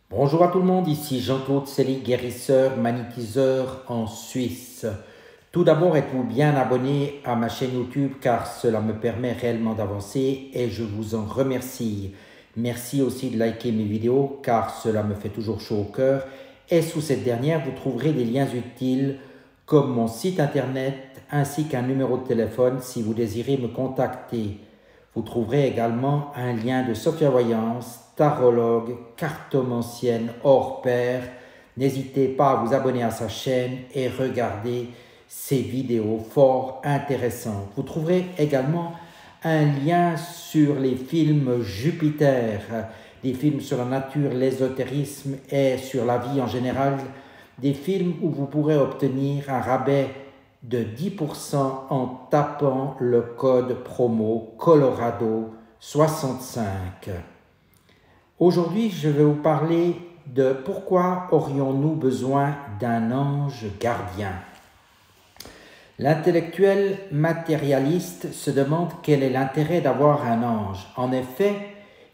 Bonjour à tout le monde, ici Jean-Claude Sely, guérisseur, magnétiseur en Suisse. Tout d'abord, êtes-vous bien abonné à ma chaîne YouTube car cela me permet réellement d'avancer et je vous en remercie. Merci aussi de liker mes vidéos car cela me fait toujours chaud au cœur. Et sous cette dernière, vous trouverez des liens utiles comme mon site internet ainsi qu'un numéro de téléphone si vous désirez me contacter. Vous trouverez également un lien de Sophia Voyance, tarologue, cartomancienne hors pair. N'hésitez pas à vous abonner à sa chaîne et regarder ses vidéos fort intéressantes. Vous trouverez également un lien sur les films Jupiter, des films sur la nature, l'ésotérisme et sur la vie en général, des films où vous pourrez obtenir un rabais de 10% en tapant le code promo Colorado 65. Aujourd'hui, je vais vous parler de pourquoi aurions-nous besoin d'un ange gardien. L'intellectuel matérialiste se demande quel est l'intérêt d'avoir un ange. En effet,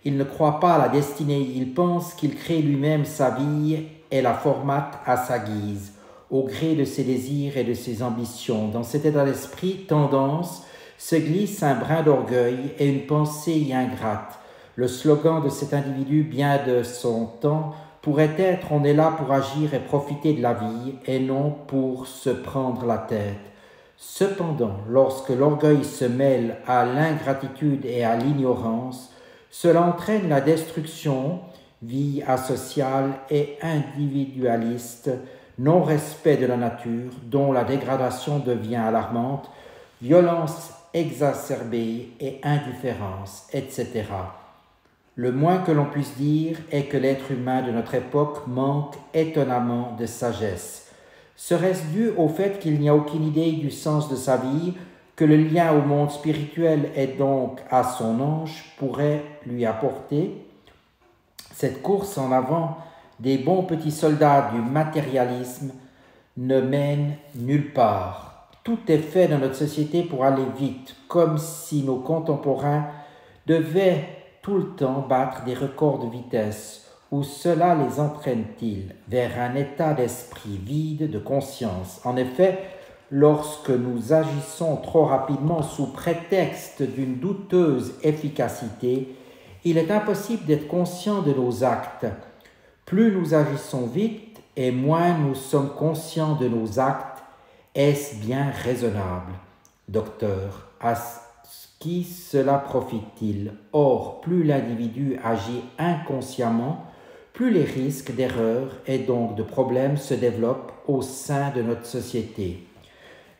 il ne croit pas à la destinée, il pense qu'il crée lui-même sa vie et la formate à sa guise, au gré de ses désirs et de ses ambitions. Dans cet état d'esprit, tendance, se glisse un brin d'orgueil et une pensée ingrate. Le slogan de cet individu, bien de son temps, pourrait être « On est là pour agir et profiter de la vie et non pour se prendre la tête ». Cependant, lorsque l'orgueil se mêle à l'ingratitude et à l'ignorance, cela entraîne la destruction, vie asociale et individualiste, non-respect de la nature, dont la dégradation devient alarmante, violence exacerbée et indifférence, etc. Le moins que l'on puisse dire est que l'être humain de notre époque manque étonnamment de sagesse. Serait-ce dû au fait qu'il n'y a aucune idée du sens de sa vie, que le lien au monde spirituel et donc à son ange pourrait lui apporter? Cette course en avant des bons petits soldats du matérialisme ne mène nulle part. Tout est fait dans notre société pour aller vite, comme si nos contemporains devaient tout le temps battre des records de vitesse. Où cela les entraîne-t-il vers un état d'esprit vide de conscience? En effet, lorsque nous agissons trop rapidement sous prétexte d'une douteuse efficacité, il est impossible d'être conscient de nos actes. Plus nous agissons vite et moins nous sommes conscients de nos actes, est-ce bien raisonnable? Docteur, à qui cela profite-t-il? Or, plus l'individu agit inconsciemment, plus les risques d'erreur et donc de problèmes se développent au sein de notre société.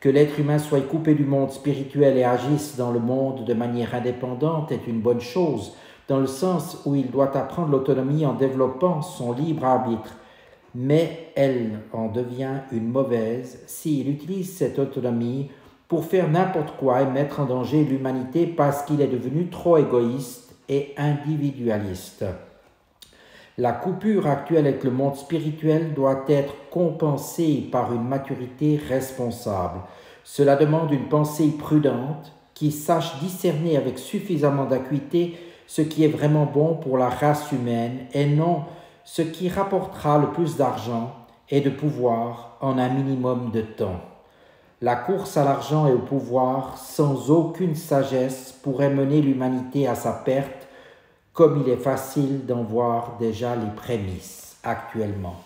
Que l'être humain soit coupé du monde spirituel et agisse dans le monde de manière indépendante est une bonne chose, dans le sens où il doit apprendre l'autonomie en développant son libre arbitre. Mais elle en devient une mauvaise s'il utilise cette autonomie pour faire n'importe quoi et mettre en danger l'humanité parce qu'il est devenu trop égoïste et individualiste. La coupure actuelle avec le monde spirituel doit être compensée par une maturité responsable. Cela demande une pensée prudente qui sache discerner avec suffisamment d'acuité ce qui est vraiment bon pour la race humaine et non ce qui rapportera le plus d'argent et de pouvoir en un minimum de temps. La course à l'argent et au pouvoir sans aucune sagesse pourrait mener l'humanité à sa perte, comme il est facile d'en voir déjà les prémices actuellement.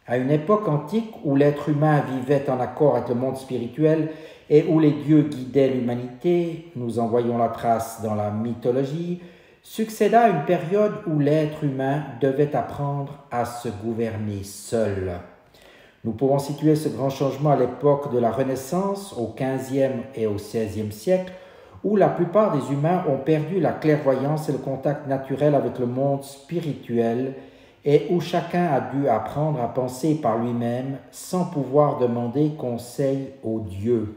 À une époque antique où l'être humain vivait en accord avec le monde spirituel et où les dieux guidaient l'humanité, nous en voyons la trace dans la mythologie, succéda une période où l'être humain devait apprendre à se gouverner seul. Nous pouvons situer ce grand changement à l'époque de la Renaissance, au XVe et au XVIe siècle, où la plupart des humains ont perdu la clairvoyance et le contact naturel avec le monde spirituel et où chacun a dû apprendre à penser par lui-même sans pouvoir demander conseil aux dieux.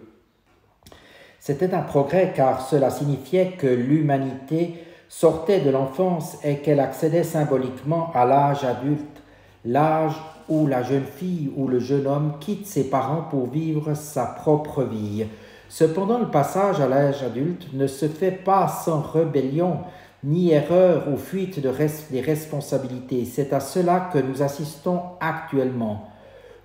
C'était un progrès car cela signifiait que l'humanité sortait de l'enfance et qu'elle accédait symboliquement à l'âge adulte, l'âge où la jeune fille ou le jeune homme quitte ses parents pour vivre sa propre vie. Cependant, le passage à l'âge adulte ne se fait pas sans rébellion, ni erreur ou fuite des responsabilités. C'est à cela que nous assistons actuellement.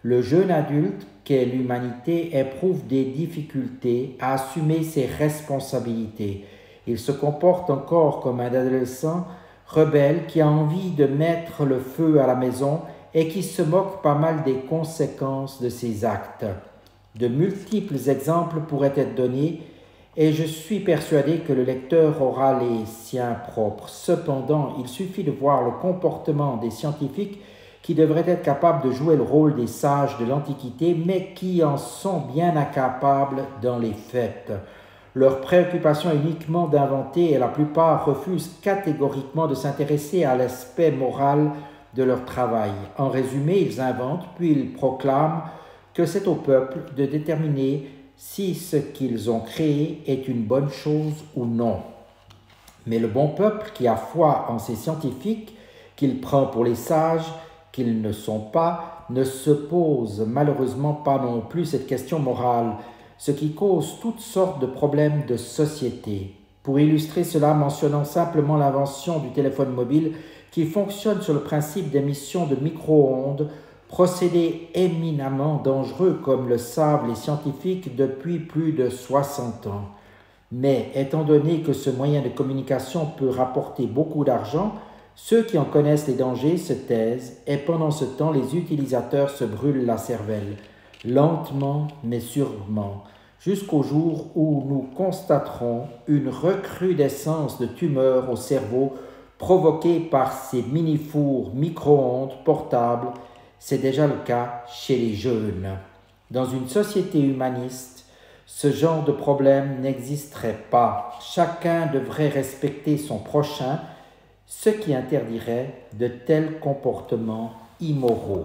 Le jeune adulte qu'est l'humanité éprouve des difficultés à assumer ses responsabilités. Il se comporte encore comme un adolescent rebelle qui a envie de mettre le feu à la maison et qui se moque pas mal des conséquences de ses actes. De multiples exemples pourraient être donnés et je suis persuadé que le lecteur aura les siens propres. Cependant, il suffit de voir le comportement des scientifiques qui devraient être capables de jouer le rôle des sages de l'Antiquité, mais qui en sont bien incapables dans les faits. Leur préoccupation est uniquement d'inventer et la plupart refusent catégoriquement de s'intéresser à l'aspect moral de leur travail. En résumé, ils inventent, puis ils proclament que c'est au peuple de déterminer si ce qu'ils ont créé est une bonne chose ou non. Mais le bon peuple qui a foi en ses scientifiques, qu'il prend pour les sages, qu'ils ne sont pas, ne se pose malheureusement pas non plus cette question morale, ce qui cause toutes sortes de problèmes de société. Pour illustrer cela, mentionnons simplement l'invention du téléphone mobile qui fonctionne sur le principe d'émission de micro-ondes, procédé éminemment dangereux comme le savent les scientifiques depuis plus de 60 ans. Mais étant donné que ce moyen de communication peut rapporter beaucoup d'argent, ceux qui en connaissent les dangers se taisent et pendant ce temps, les utilisateurs se brûlent la cervelle, lentement mais sûrement, jusqu'au jour où nous constaterons une recrudescence de tumeurs au cerveau provoquée par ces mini-fours micro-ondes portables. C'est déjà le cas chez les jeunes. Dans une société humaniste, ce genre de problème n'existerait pas. Chacun devrait respecter son prochain, ce qui interdirait de tels comportements immoraux.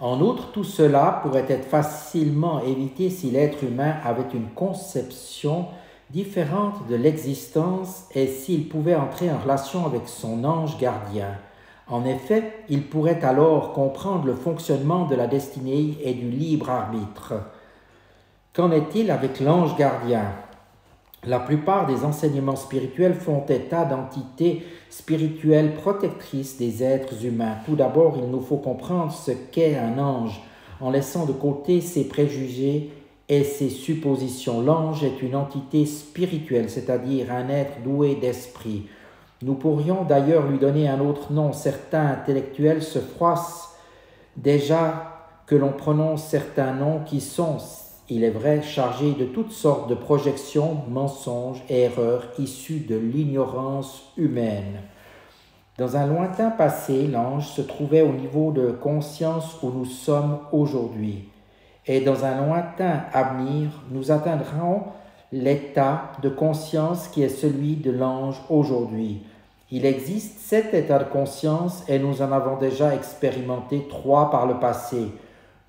En outre, tout cela pourrait être facilement évité si l'être humain avait une conception différente de l'existence et s'il pouvait entrer en relation avec son ange gardien. En effet, il pourrait alors comprendre le fonctionnement de la destinée et du libre arbitre. Qu'en est-il avec l'ange gardien ? La plupart des enseignements spirituels font état d'entités spirituelles protectrices des êtres humains. Tout d'abord, il nous faut comprendre ce qu'est un ange, en laissant de côté ses préjugés et ses suppositions. L'ange est une entité spirituelle, c'est-à-dire un être doué d'esprit. Nous pourrions d'ailleurs lui donner un autre nom. Certains intellectuels se froissent déjà que l'on prononce certains noms qui sont, il est vrai, chargés de toutes sortes de projections, mensonges et erreurs issues de l'ignorance humaine. Dans un lointain passé, l'ange se trouvait au niveau de conscience où nous sommes aujourd'hui. Et dans un lointain avenir, nous atteindrons l'état de conscience qui est celui de l'ange aujourd'hui. Il existe 7 états de conscience et nous en avons déjà expérimenté 3 par le passé.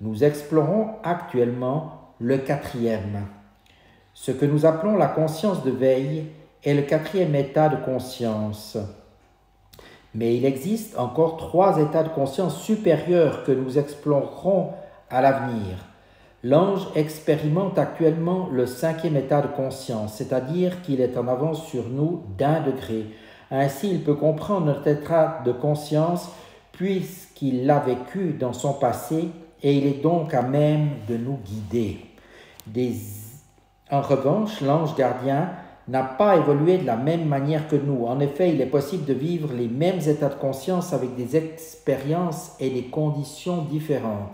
Nous explorons actuellement le 4e. Ce que nous appelons la conscience de veille est le 4e état de conscience. Mais il existe encore 3 états de conscience supérieurs que nous explorerons à l'avenir. L'ange expérimente actuellement le 5e état de conscience, c'est-à-dire qu'il est en avance sur nous d'1 degré. Ainsi, il peut comprendre notre état de conscience puisqu'il l'a vécu dans son passé et il est donc à même de nous guider. En revanche, l'ange gardien n'a pas évolué de la même manière que nous. En effet, il est possible de vivre les mêmes états de conscience avec des expériences et des conditions différentes.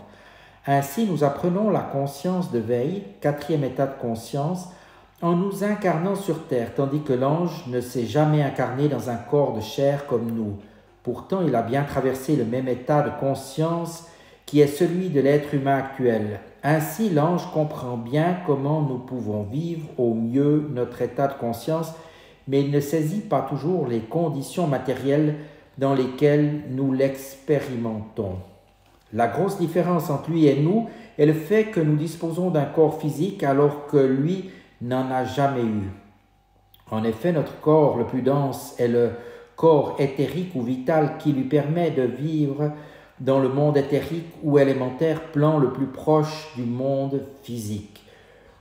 Ainsi, nous apprenons la conscience de veille, 4e état de conscience, en nous incarnant sur terre, tandis que l'ange ne s'est jamais incarné dans un corps de chair comme nous. Pourtant, il a bien traversé le même état de conscience qui est celui de l'être humain actuel. Ainsi, l'ange comprend bien comment nous pouvons vivre au mieux notre état de conscience, mais il ne saisit pas toujours les conditions matérielles dans lesquelles nous l'expérimentons. La grosse différence entre lui et nous est le fait que nous disposons d'un corps physique alors que lui n'en a jamais eu. En effet, notre corps le plus dense est le corps éthérique ou vital qui lui permet de vivre dans le monde éthérique ou élémentaire, plan le plus proche du monde physique.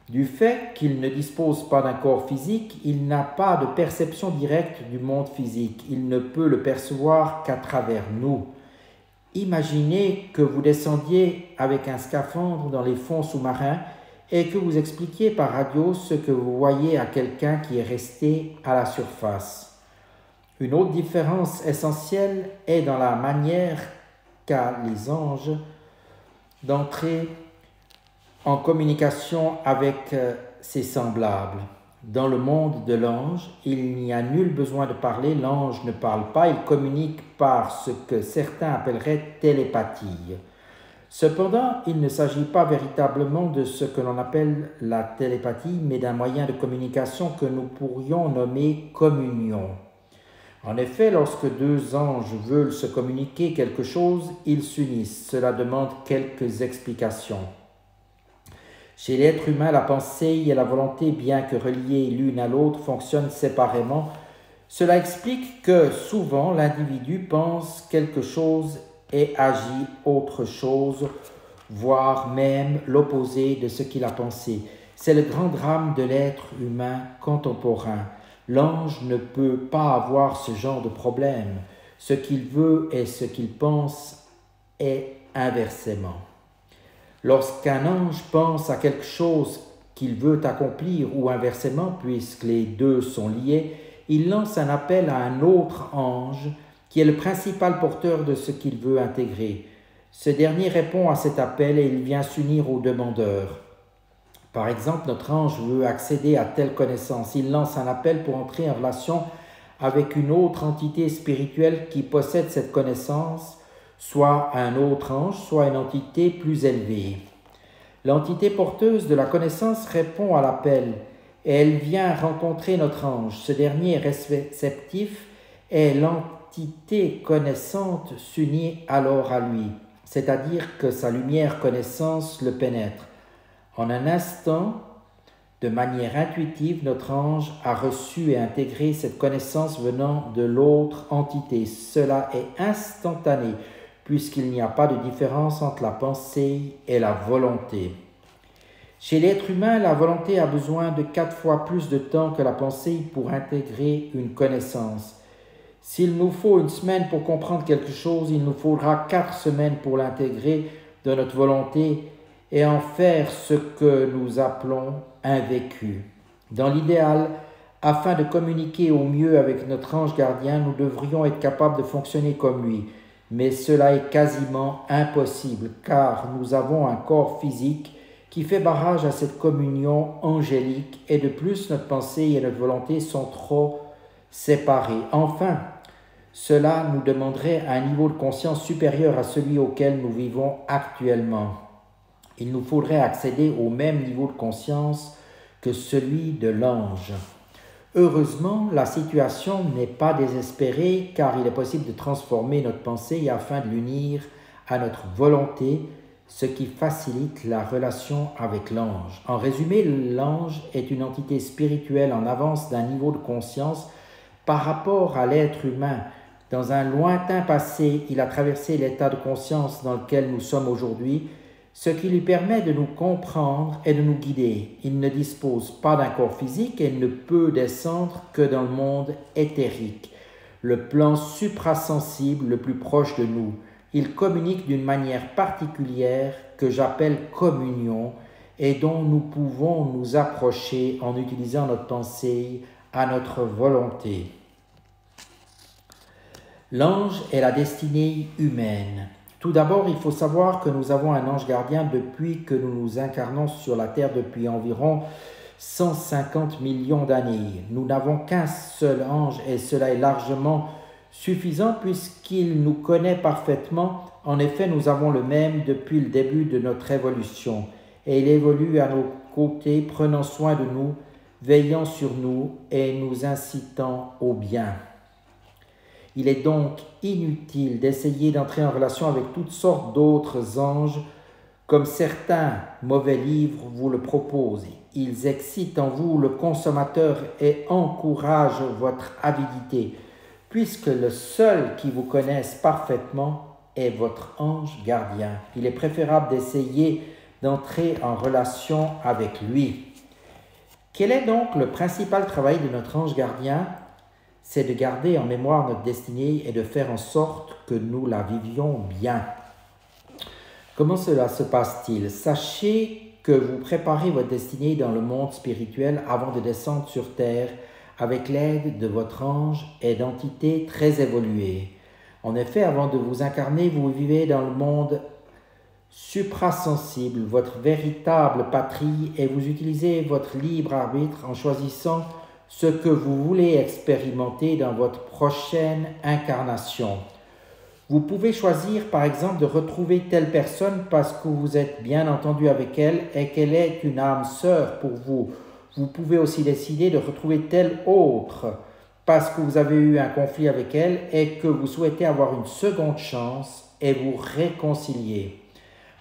Du fait qu'il ne dispose pas d'un corps physique, il n'a pas de perception directe du monde physique. Il ne peut le percevoir qu'à travers nous. Imaginez que vous descendiez avec un scaphandre dans les fonds sous-marins et que vous expliquiez par radio ce que vous voyez à quelqu'un qui est resté à la surface. Une autre différence essentielle est dans la manière qu'a les anges d'entrer en communication avec ses semblables. Dans le monde de l'ange, il n'y a nul besoin de parler, l'ange ne parle pas, il communique par ce que certains appelleraient télépathie. Cependant, il ne s'agit pas véritablement de ce que l'on appelle la télépathie, mais d'un moyen de communication que nous pourrions nommer communion. En effet, lorsque deux anges veulent se communiquer quelque chose, ils s'unissent. Cela demande quelques explications. Chez l'être humain, la pensée et la volonté, bien que reliées l'une à l'autre, fonctionnent séparément. Cela explique que souvent l'individu pense quelque chose et agit autre chose, voire même l'opposé de ce qu'il a pensé. C'est le grand drame de l'être humain contemporain. L'ange ne peut pas avoir ce genre de problème. Ce qu'il veut et ce qu'il pense est inversement. Lorsqu'un ange pense à quelque chose qu'il veut accomplir ou inversement, puisque les deux sont liés, il lance un appel à un autre ange qui est le principal porteur de ce qu'il veut intégrer. Ce dernier répond à cet appel et il vient s'unir au demandeur. Par exemple, notre ange veut accéder à telle connaissance. Il lance un appel pour entrer en relation avec une autre entité spirituelle qui possède cette connaissance, soit un autre ange, soit une entité plus élevée. L'entité porteuse de la connaissance répond à l'appel et elle vient rencontrer notre ange. Ce dernier est réceptif et l'entité connaissante s'unit alors à lui, c'est-à-dire que sa lumière connaissance le pénètre. En un instant, de manière intuitive, notre ange a reçu et intégré cette connaissance venant de l'autre entité. Cela est instantané, puisqu'il n'y a pas de différence entre la pensée et la volonté. Chez l'être humain, la volonté a besoin de 4 fois plus de temps que la pensée pour intégrer une connaissance. S'il nous faut une semaine pour comprendre quelque chose, il nous faudra 4 semaines pour l'intégrer de notre volonté et en faire ce que nous appelons un vécu. Dans l'idéal, afin de communiquer au mieux avec notre ange gardien, nous devrions être capables de fonctionner comme lui. Mais cela est quasiment impossible, car nous avons un corps physique qui fait barrage à cette communion angélique, et de plus notre pensée et notre volonté sont trop séparées. Enfin, cela nous demanderait un niveau de conscience supérieur à celui auquel nous vivons actuellement. Il nous faudrait accéder au même niveau de conscience que celui de l'ange. Heureusement, la situation n'est pas désespérée car il est possible de transformer notre pensée afin de l'unir à notre volonté, ce qui facilite la relation avec l'ange. En résumé, l'ange est une entité spirituelle en avance d'un niveau de conscience par rapport à l'être humain. Dans un lointain passé, il a traversé l'état de conscience dans lequel nous sommes aujourd'hui, ce qui lui permet de nous comprendre et de nous guider. Il ne dispose pas d'un corps physique et ne peut descendre que dans le monde éthérique, le plan suprasensible le plus proche de nous. Il communique d'une manière particulière que j'appelle communion et dont nous pouvons nous approcher en utilisant notre pensée à notre volonté. L'ange est la destinée humaine. Tout d'abord, il faut savoir que nous avons un ange gardien depuis que nous nous incarnons sur la Terre depuis environ 150 millions d'années. Nous n'avons qu'un seul ange et cela est largement suffisant puisqu'il nous connaît parfaitement. En effet, nous avons le même depuis le début de notre évolution et il évolue à nos côtés, prenant soin de nous, veillant sur nous et nous incitant au bien. Il est donc inutile d'essayer d'entrer en relation avec toutes sortes d'autres anges, comme certains mauvais livres vous le proposent. Ils excitent en vous le consommateur et encouragent votre avidité, puisque le seul qui vous connaisse parfaitement est votre ange gardien. Il est préférable d'essayer d'entrer en relation avec lui. Quel est donc le principal travail de notre ange gardien? C'est de garder en mémoire notre destinée et de faire en sorte que nous la vivions bien. Comment cela se passe-t-il? Sachez que vous préparez votre destinée dans le monde spirituel avant de descendre sur terre avec l'aide de votre ange et d'entités très évoluées. En effet, avant de vous incarner, vous vivez dans le monde suprasensible, votre véritable patrie, et vous utilisez votre libre arbitre en choisissant ce que vous voulez expérimenter dans votre prochaine incarnation. Vous pouvez choisir par exemple de retrouver telle personne parce que vous êtes bien entendu avec elle et qu'elle est une âme sœur pour vous. Vous pouvez aussi décider de retrouver telle autre parce que vous avez eu un conflit avec elle et que vous souhaitez avoir une seconde chance et vous réconcilier.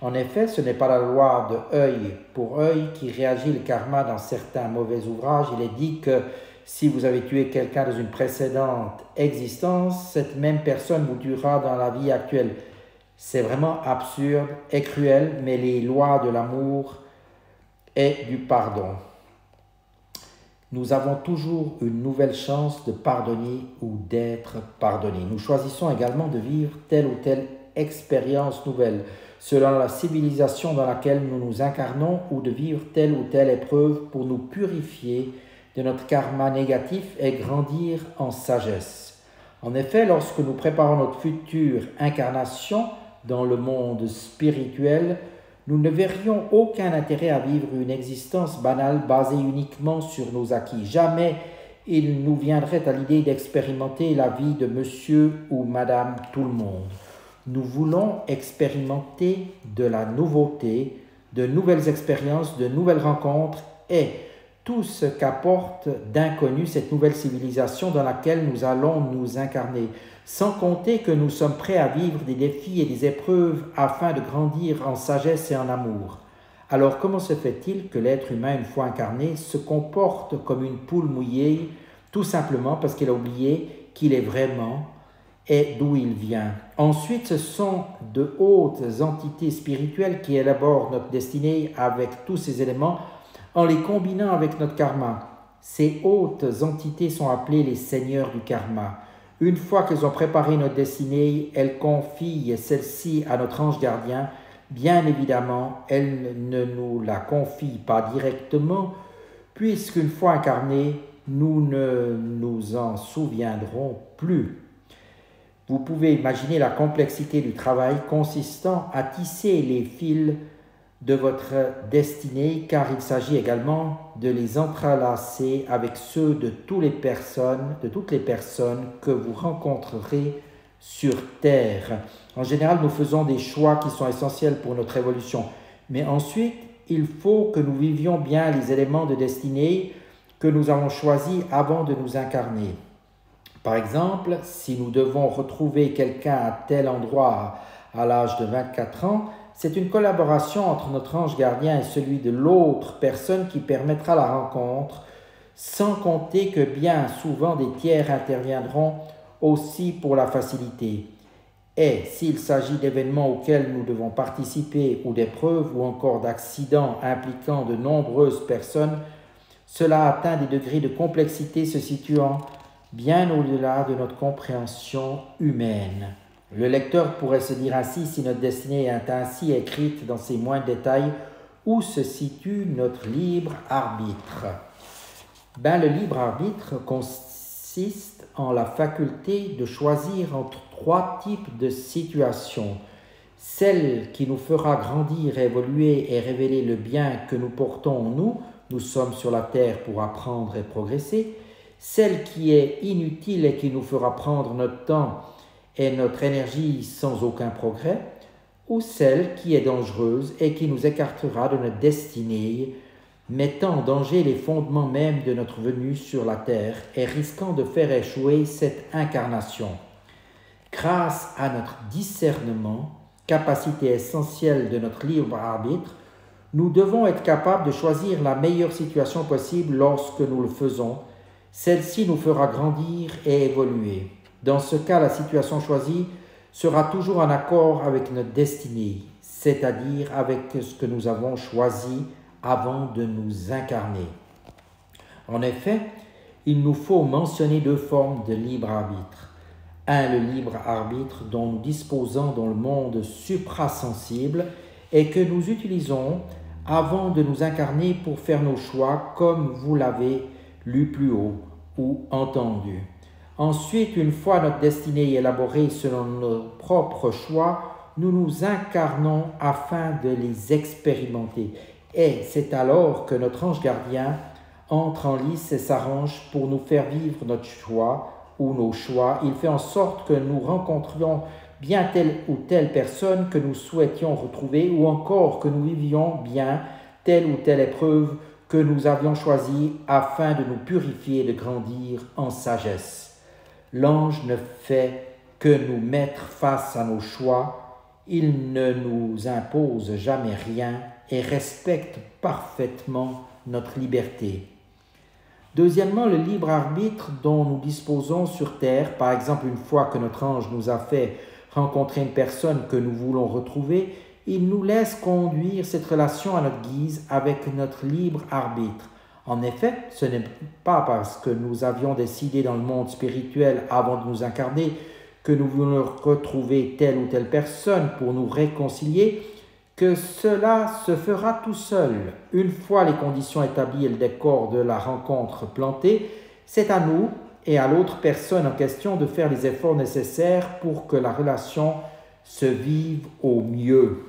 En effet, ce n'est pas la loi de œil pour œil qui réagit le karma dans certains mauvais ouvrages. Il est dit que si vous avez tué quelqu'un dans une précédente existence, cette même personne vous tuera dans la vie actuelle. C'est vraiment absurde et cruel, mais les lois de l'amour et du pardon. Nous avons toujours une nouvelle chance de pardonner ou d'être pardonné. Nous choisissons également de vivre telle ou telle expérience nouvelle, selon la civilisation dans laquelle nous nous incarnons, ou de vivre telle ou telle épreuve pour nous purifier de notre karma négatif et grandir en sagesse. En effet, lorsque nous préparons notre future incarnation dans le monde spirituel, nous ne verrions aucun intérêt à vivre une existence banale basée uniquement sur nos acquis. Jamais il nous viendrait à l'idée d'expérimenter la vie de monsieur ou madame tout le monde. Nous voulons expérimenter de la nouveauté, de nouvelles expériences, de nouvelles rencontres et tout ce qu'apporte d'inconnu cette nouvelle civilisation dans laquelle nous allons nous incarner, sans compter que nous sommes prêts à vivre des défis et des épreuves afin de grandir en sagesse et en amour. Alors comment se fait-il que l'être humain, une fois incarné, se comporte comme une poule mouillée, tout simplement parce qu'il a oublié qu'il est vraiment et d'où il vient? Ensuite, ce sont de hautes entités spirituelles qui élaborent notre destinée avec tous ces éléments en les combinant avec notre karma. Ces hautes entités sont appelées les seigneurs du karma. Une fois qu'elles ont préparé notre destinée, elles confient celle-ci à notre ange gardien. Bien évidemment, elles ne nous la confient pas directement, puisqu'une fois incarnés, nous ne nous en souviendrons plus. Vous pouvez imaginer la complexité du travail consistant à tisser les fils de votre destinée, car il s'agit également de les entrelacer avec ceux de toutes les personnes que vous rencontrerez sur Terre. En général, nous faisons des choix qui sont essentiels pour notre évolution, mais ensuite, il faut que nous vivions bien les éléments de destinée que nous avons choisis avant de nous incarner. Par exemple, si nous devons retrouver quelqu'un à tel endroit à l'âge de 24 ans, c'est une collaboration entre notre ange gardien et celui de l'autre personne qui permettra la rencontre, sans compter que bien souvent des tiers interviendront aussi pour la facilité. Et s'il s'agit d'événements auxquels nous devons participer ou d'épreuves ou encore d'accidents impliquant de nombreuses personnes, cela atteint des degrés de complexité se situant bien au-delà de notre compréhension humaine. Le lecteur pourrait se dire ainsi, si notre destinée est ainsi écrite dans ses moindres détails, où se situe notre libre arbitre? Le libre arbitre consiste en la faculté de choisir entre 3 types de situations. Celle qui nous fera grandir, évoluer et révéler le bien que nous portons en nous, nous sommes sur la terre pour apprendre et progresser. Celle qui est inutile et qui nous fera prendre notre temps et notre énergie sans aucun progrès, ou celle qui est dangereuse et qui nous écartera de notre destinée, mettant en danger les fondements mêmes de notre venue sur la terre et risquant de faire échouer cette incarnation. Grâce à notre discernement, capacité essentielle de notre libre arbitre, nous devons être capables de choisir la meilleure situation possible lorsque nous le faisons. Celle-ci nous fera grandir et évoluer. Dans ce cas, la situation choisie sera toujours en accord avec notre destinée, c'est-à-dire avec ce que nous avons choisi avant de nous incarner. En effet, il nous faut mentionner deux formes de libre arbitre. Un, le libre arbitre dont nous disposons dans le monde suprasensible et que nous utilisons avant de nous incarner pour faire nos choix comme vous l'avez lu plus haut ou entendu. Ensuite, une fois notre destinée élaborée selon nos propres choix, nous nous incarnons afin de les expérimenter. Et c'est alors que notre ange gardien entre en lice et s'arrange pour nous faire vivre notre choix ou nos choix. Il fait en sorte que nous rencontrions bien telle ou telle personne que nous souhaitions retrouver ou encore que nous vivions bien telle ou telle épreuve que nous avions choisie afin de nous purifier et de grandir en sagesse. L'ange ne fait que nous mettre face à nos choix. Il ne nous impose jamais rien et respecte parfaitement notre liberté. Deuxièmement, le libre arbitre dont nous disposons sur terre, par exemple une fois que notre ange nous a fait rencontrer une personne que nous voulons retrouver, il nous laisse conduire cette relation à notre guise avec notre libre arbitre. En effet, ce n'est pas parce que nous avions décidé dans le monde spirituel avant de nous incarner que nous voulons retrouver telle ou telle personne pour nous réconcilier que cela se fera tout seul. Une fois les conditions établies et le décor de la rencontre planté, c'est à nous et à l'autre personne en question de faire les efforts nécessaires pour que la relation se vive au mieux.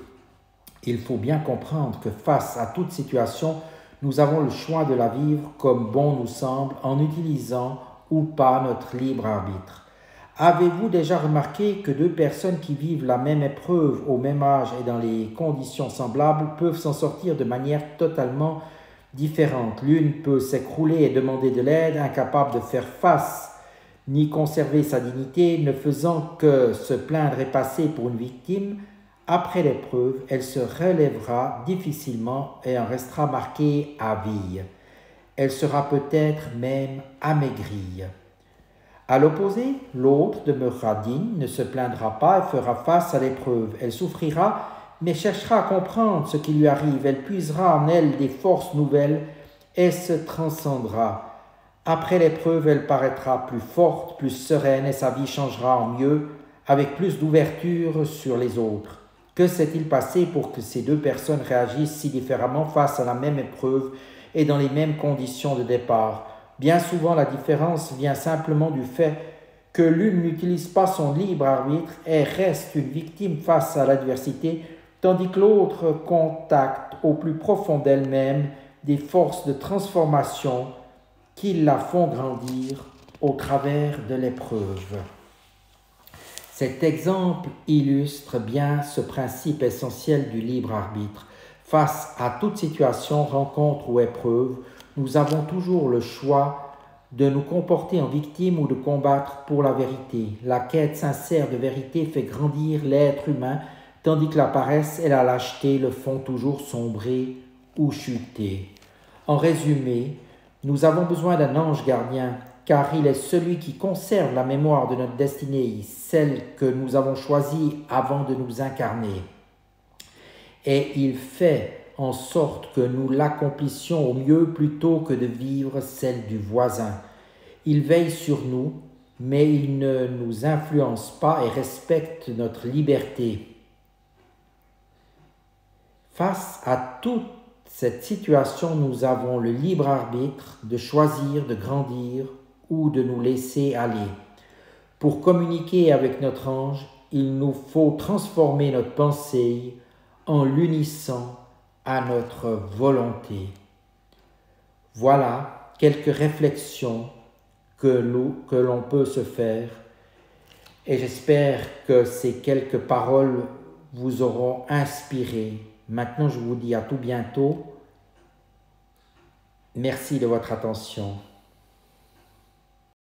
Il faut bien comprendre que face à toute situation, nous avons le choix de la vivre comme bon nous semble en utilisant ou pas notre libre arbitre. Avez-vous déjà remarqué que deux personnes qui vivent la même épreuve au même âge et dans les conditions semblables peuvent s'en sortir de manière totalement différente? L'une peut s'écrouler et demander de l'aide, incapable de faire face ni conserver sa dignité, ne faisant que se plaindre et passer pour une victime. Après l'épreuve, elle se relèvera difficilement et en restera marquée à vie. Elle sera peut-être même amaigrie. À l'opposé, l'autre demeurera digne, ne se plaindra pas et fera face à l'épreuve. Elle souffrira, mais cherchera à comprendre ce qui lui arrive. Elle puisera en elle des forces nouvelles et se transcendra. Après l'épreuve, elle paraîtra plus forte, plus sereine et sa vie changera en mieux, avec plus d'ouverture sur les autres. Que s'est-il passé pour que ces deux personnes réagissent si différemment face à la même épreuve et dans les mêmes conditions de départ? Bien souvent, la différence vient simplement du fait que l'une n'utilise pas son libre arbitre et reste une victime face à l'adversité, tandis que l'autre contacte au plus profond d'elle-même des forces de transformation qui la font grandir au travers de l'épreuve. Cet exemple illustre bien ce principe essentiel du libre arbitre. Face à toute situation, rencontre ou épreuve, nous avons toujours le choix de nous comporter en victime ou de combattre pour la vérité. La quête sincère de vérité fait grandir l'être humain, tandis que la paresse et la lâcheté le font toujours sombrer ou chuter. En résumé, nous avons besoin d'un ange gardien, car il est celui qui conserve la mémoire de notre destinée, celle que nous avons choisie avant de nous incarner. Et il fait en sorte que nous l'accomplissions au mieux plutôt que de vivre celle du voisin. Il veille sur nous, mais il ne nous influence pas et respecte notre liberté. Face à toute cette situation, nous avons le libre arbitre de choisir de grandir ou de nous laisser aller. Pour communiquer avec notre ange, il nous faut transformer notre pensée en l'unissant à notre volonté. Voilà quelques réflexions que l'on peut se faire et j'espère que ces quelques paroles vous auront inspiré. Maintenant, je vous dis à tout bientôt. Merci de votre attention.